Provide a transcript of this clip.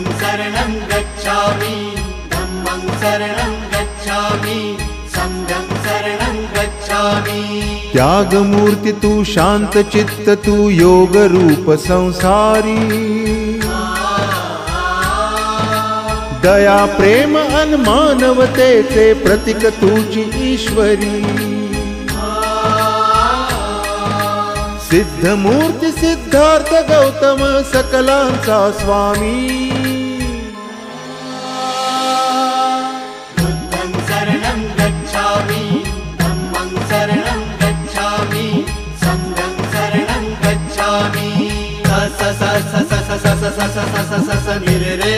शरणं गच्छामि, धम्मं शरणं गच्छामि, संघं शरणं गच्छामि। त्याग मूर्ति तू, शांत चित्त तू, योग रूप संसारी। दया प्रेम अन मानवतेचे प्रतीक तुझी ईश्वरी। सिद्ध मूर्ति सिद्धार्थ गौतम सकलांचा स्वामी। बुद्धं शरणं गच्छामि, धम्मं शरणं गच्छामि, संघं शरणं गच्छामि। स स स स स स स स स स स स नि रे रे